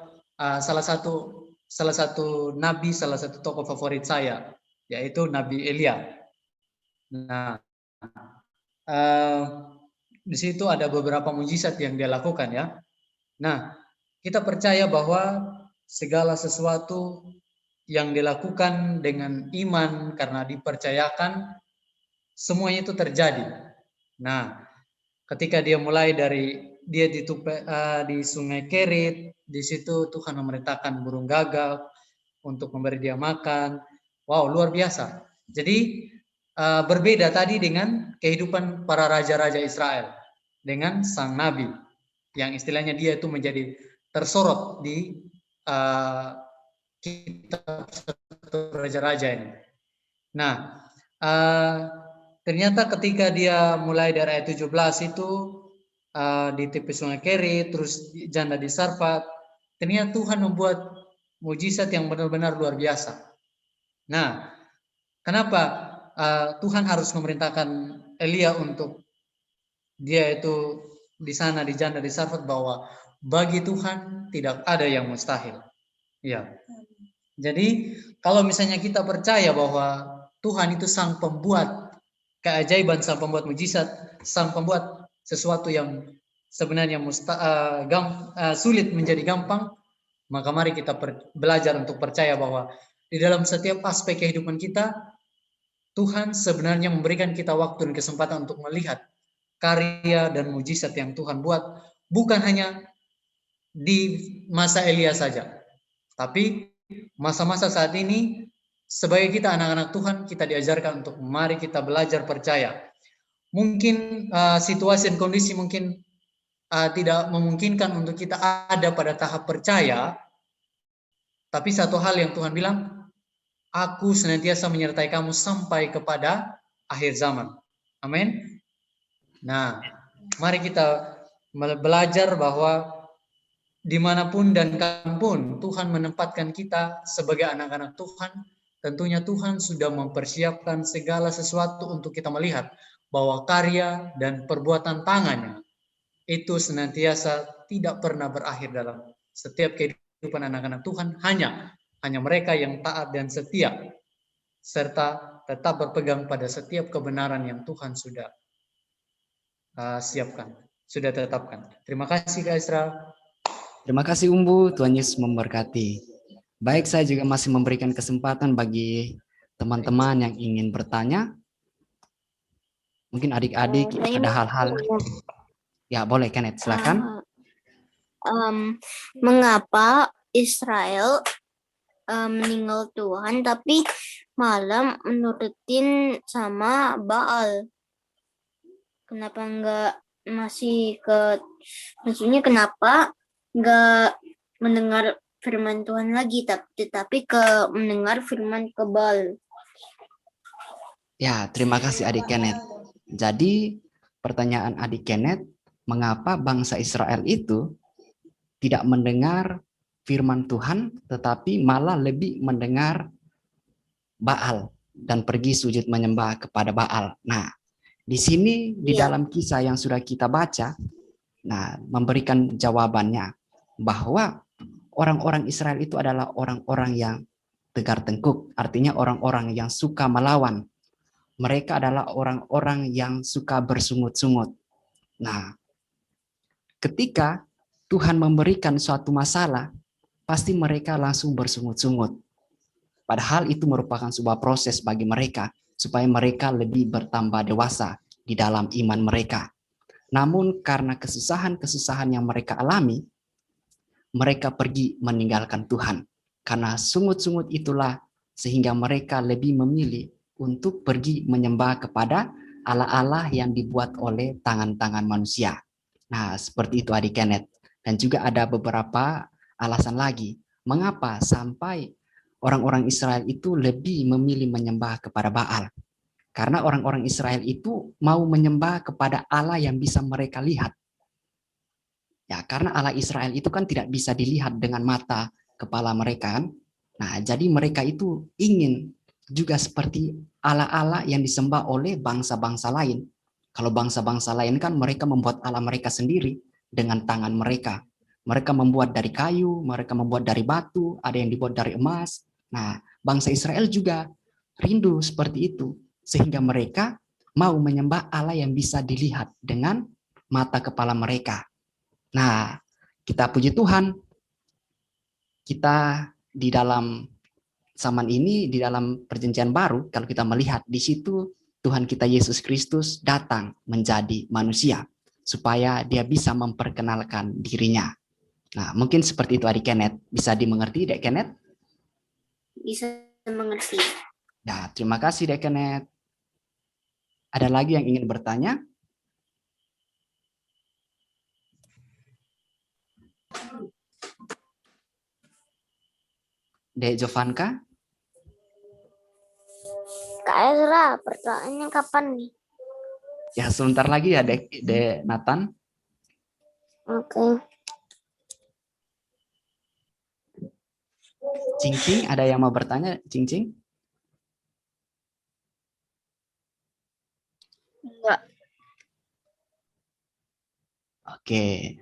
salah satu nabi, salah satu tokoh favorit saya yaitu Nabi Elia. Nah, di situ ada beberapa mujizat yang dia lakukan ya. Nah, kita percaya bahwa segala sesuatu yang dilakukan dengan iman karena dipercayakan, semuanya itu terjadi. Nah, ketika dia mulai dari dia di Sungai Kerit, di situ Tuhan memerintahkan burung gagak untuk memberi dia makan. Wow, luar biasa. Jadi berbeda tadi dengan kehidupan para raja-raja Israel dengan sang nabi yang istilahnya dia itu menjadi tersorot di kitab raja-raja ini. Nah, ternyata ketika dia mulai dari ayat 17 itu di tepi Sungai Kerit, terus janda di Sarfat, ternyata Tuhan membuat mujizat yang benar-benar luar biasa. Nah, kenapa Tuhan harus memerintahkan Elia untuk dia itu di sana di janda di Sarfat, bahwa bagi Tuhan tidak ada yang mustahil. Ya. Jadi kalau misalnya kita percaya bahwa Tuhan itu sang pembuat keajaiban, sang pembuat mujizat, sang pembuat sesuatu yang sebenarnya sulit menjadi gampang, maka mari kita belajar untuk percaya bahwa di dalam setiap aspek kehidupan kita, Tuhan sebenarnya memberikan kita waktu dan kesempatan untuk melihat karya dan mujizat yang Tuhan buat, bukan hanya di masa Elia saja, tapi masa-masa saat ini. Sebagai kita anak-anak Tuhan, kita diajarkan untuk mari kita belajar percaya. Mungkin situasi dan kondisi mungkin tidak memungkinkan untuk kita ada pada tahap percaya, tapi satu hal yang Tuhan bilang, aku senantiasa menyertai kamu sampai kepada akhir zaman. Amin. Nah, mari kita belajar bahwa dimanapun dan kapanpun Tuhan menempatkan kita sebagai anak-anak Tuhan, tentunya Tuhan sudah mempersiapkan segala sesuatu untuk kita melihat bahwa karya dan perbuatan tangannya itu senantiasa tidak pernah berakhir dalam setiap kehidupan anak-anak Tuhan. Hanya mereka yang taat dan setia, serta tetap berpegang pada setiap kebenaran yang Tuhan sudah siapkan, sudah tetapkan. Terima kasih Kak Isra. Terima kasih Umbu, Tuhan Yesus memberkati. Baik, saya juga masih memberikan kesempatan bagi teman-teman yang ingin bertanya. Mungkin adik-adik ada hal-hal. Ya, boleh Kenneth, silakan. Mengapa Israel meninggal Tuhan tapi malah menurutin sama Baal? Kenapa enggak maksudnya kenapa enggak mendengar firman Tuhan lagi, tetapi mendengar firman ke Baal? Ya, terima kasih adik Kenneth. Jadi pertanyaan adik Kenneth, mengapa bangsa Israel itu tidak mendengar firman Tuhan, tetapi malah lebih mendengar Baal dan pergi sujud menyembah kepada Baal? Nah, di sini di dalam kisah yang sudah kita baca, nah memberikan jawabannya bahwa orang-orang Israel itu adalah orang-orang yang tegar tengkuk, artinya orang-orang yang suka melawan. Mereka adalah orang-orang yang suka bersungut-sungut. Nah, ketika Tuhan memberikan suatu masalah, pasti mereka langsung bersungut-sungut. Padahal itu merupakan sebuah proses bagi mereka, supaya mereka lebih bertambah dewasa di dalam iman mereka. Namun karena kesusahan-kesusahan yang mereka alami, mereka pergi meninggalkan Tuhan. Karena sungut-sungut itulah sehingga mereka lebih memilih untuk pergi menyembah kepada Allah-Allah yang dibuat oleh tangan-tangan manusia. Nah, seperti itu adik Kenneth. Dan juga ada beberapa alasan lagi. Mengapa sampai orang-orang Israel itu lebih memilih menyembah kepada Baal? Karena orang-orang Israel itu mau menyembah kepada Allah yang bisa mereka lihat. Ya, karena Allah Israel itu kan tidak bisa dilihat dengan mata kepala mereka kan. Nah, jadi mereka itu ingin juga seperti Allah-Allah yang disembah oleh bangsa-bangsa lain. Kalau bangsa-bangsa lain kan mereka membuat Allah mereka sendiri dengan tangan mereka. Mereka membuat dari kayu, mereka membuat dari batu, ada yang dibuat dari emas. Nah, bangsa Israel juga rindu seperti itu. Sehingga mereka mau menyembah Allah yang bisa dilihat dengan mata kepala mereka. Nah, kita puji Tuhan, kita di dalam zaman ini, di dalam perjanjian baru, kalau kita melihat di situ, Tuhan kita Yesus Kristus datang menjadi manusia, supaya dia bisa memperkenalkan dirinya. Nah, mungkin seperti itu Adik Kenneth. Bisa dimengerti, Dek Kenneth? Bisa mengerti. Nah, terima kasih, Dek Kenneth. Ada lagi yang ingin bertanya? Dek Jovanka? Kak Ezra, pertanyaannya kapan nih? Ya, sebentar lagi ya, Dek Nathan. Oke. Cing-cing, ada yang mau bertanya? Cing-cing? Enggak. Oke.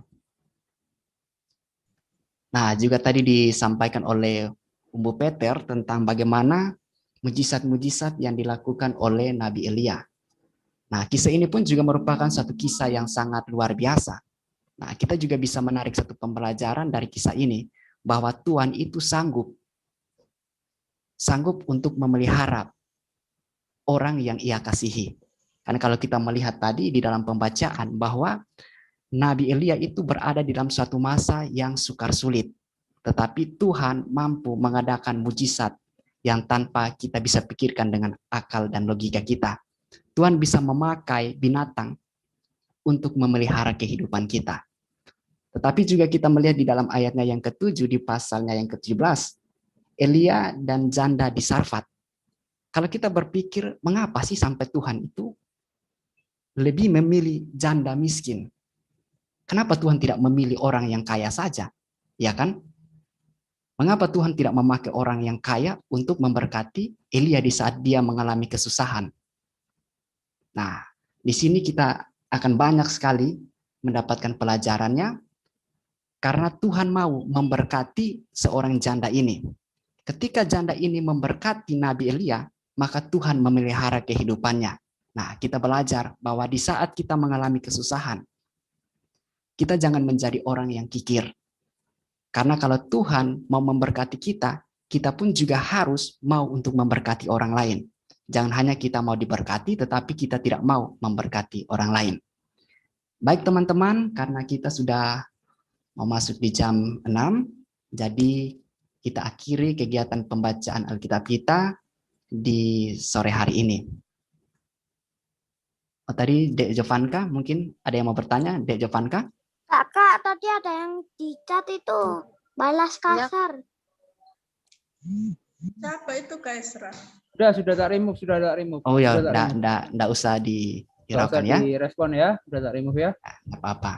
Nah, juga tadi disampaikan oleh Umbu Peter tentang bagaimana mujizat-mujizat yang dilakukan oleh Nabi Elia. Nah, kisah ini pun juga merupakan satu kisah yang sangat luar biasa. Nah, kita juga bisa menarik satu pembelajaran dari kisah ini, bahwa Tuhan itu sanggup untuk memelihara orang yang Ia kasihi. Karena kalau kita melihat tadi di dalam pembacaan bahwa Nabi Elia itu berada di dalam suatu masa yang sukar sulit. Tetapi Tuhan mampu mengadakan mujizat yang tanpa kita bisa pikirkan dengan akal dan logika kita. Tuhan bisa memakai binatang untuk memelihara kehidupan kita. Tetapi juga kita melihat di dalam ayatnya yang ke-7, di pasalnya yang ke-17, Elia dan janda di Sarfat. Kalau kita berpikir, mengapa sih sampai Tuhan itu lebih memilih janda miskin? Kenapa Tuhan tidak memilih orang yang kaya saja? Ya kan? Mengapa Tuhan tidak memakai orang yang kaya untuk memberkati Elia di saat dia mengalami kesusahan? Nah, di sini kita akan banyak sekali mendapatkan pelajarannya, karena Tuhan mau memberkati seorang janda ini. Ketika janda ini memberkati Nabi Elia, maka Tuhan memelihara kehidupannya. Nah, kita belajar bahwa di saat kita mengalami kesusahan, kita jangan menjadi orang yang kikir. Karena kalau Tuhan mau memberkati kita, kita pun juga harus mau untuk memberkati orang lain. Jangan hanya kita mau diberkati, tetapi kita tidak mau memberkati orang lain. Baik teman-teman, karena kita sudah mau masuk di jam 6, jadi kita akhiri kegiatan pembacaan Alkitab kita di sore hari ini. Oh, tadi Dek Jovanka, mungkin ada yang mau bertanya, Dek Jovanka? Kakak, tadi ada yang di chat itu balas kasar. Siapa itu Kak Ezra? Sudah tak remove, Oh ya, enggak usah dihiraukan ya. Direspon ya, sudah tak remove ya. Enggak apa-apa.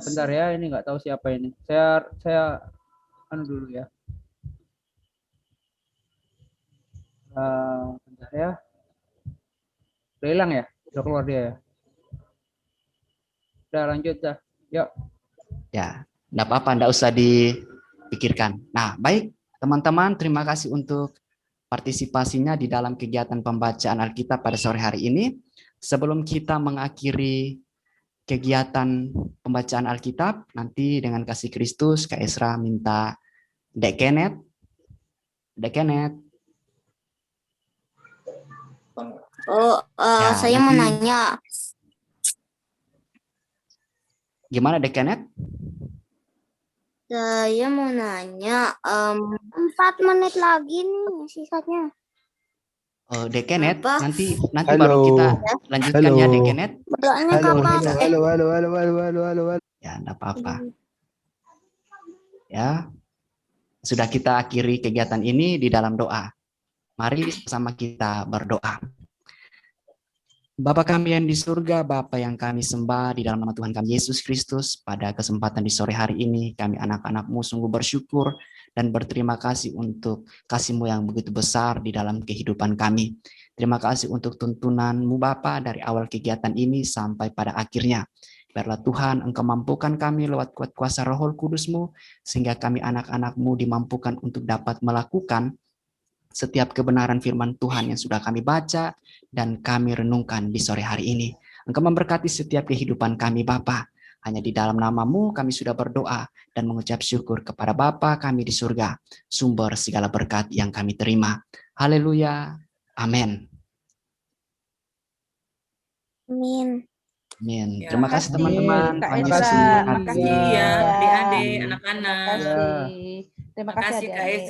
Bentar ya, ini nggak tahu siapa ini. Saya anu dulu ya. Bentar ya. Udah hilang ya? Udah keluar dia ya? Udah lanjut dah. Yuk. Ya, enggak apa-apa, enggak usah dipikirkan. Nah, baik teman-teman, terima kasih untuk partisipasinya di dalam kegiatan pembacaan Alkitab pada sore hari ini. Sebelum kita mengakhiri kegiatan pembacaan Alkitab, nanti dengan kasih Kristus, Kak Ezra minta Dek Kenneth. Dek Kenneth. Saya mau nanya. Gimana Dek Kenneth? Saya mau nanya. 4 menit lagi nih sisanya. Oh, Dek Kenneth, nanti baru kita lanjutkan ya Dek Kenneth. Berdoanya kapan? Halo. Ya, enggak apa-apa. Ya. Sudah kita akhiri kegiatan ini di dalam doa. Mari sama kita berdoa. Bapa kami yang di surga, Bapa yang kami sembah di dalam nama Tuhan kami Yesus Kristus, pada kesempatan di sore hari ini, kami anak-anak-Mu sungguh bersyukur dan berterima kasih untuk kasih-Mu yang begitu besar di dalam kehidupan kami. Terima kasih untuk tuntunan-Mu Bapa dari awal kegiatan ini sampai pada akhirnya. Biarlah Tuhan Engkau mampukan kami lewat kuat kuasa Roh Kudus-Mu, sehingga kami anak-anak-Mu dimampukan untuk dapat melakukan setiap kebenaran firman Tuhan yang sudah kami baca dan kami renungkan di sore hari ini. Engkau memberkati setiap kehidupan kami Bapa. Hanya di dalam nama-Mu kami sudah berdoa dan mengucap syukur kepada Bapa kami di surga, sumber segala berkat yang kami terima. Haleluya. Amin. Amin. Amin. Ya, Terima kasih teman-teman. Kak Tuhan Esa. Yesus terima memberkati. kasih ya Ya. adik-adik, Terima anak-anak. kasih. Terima Terima kasih kasih Kak adik-adik. Ezra.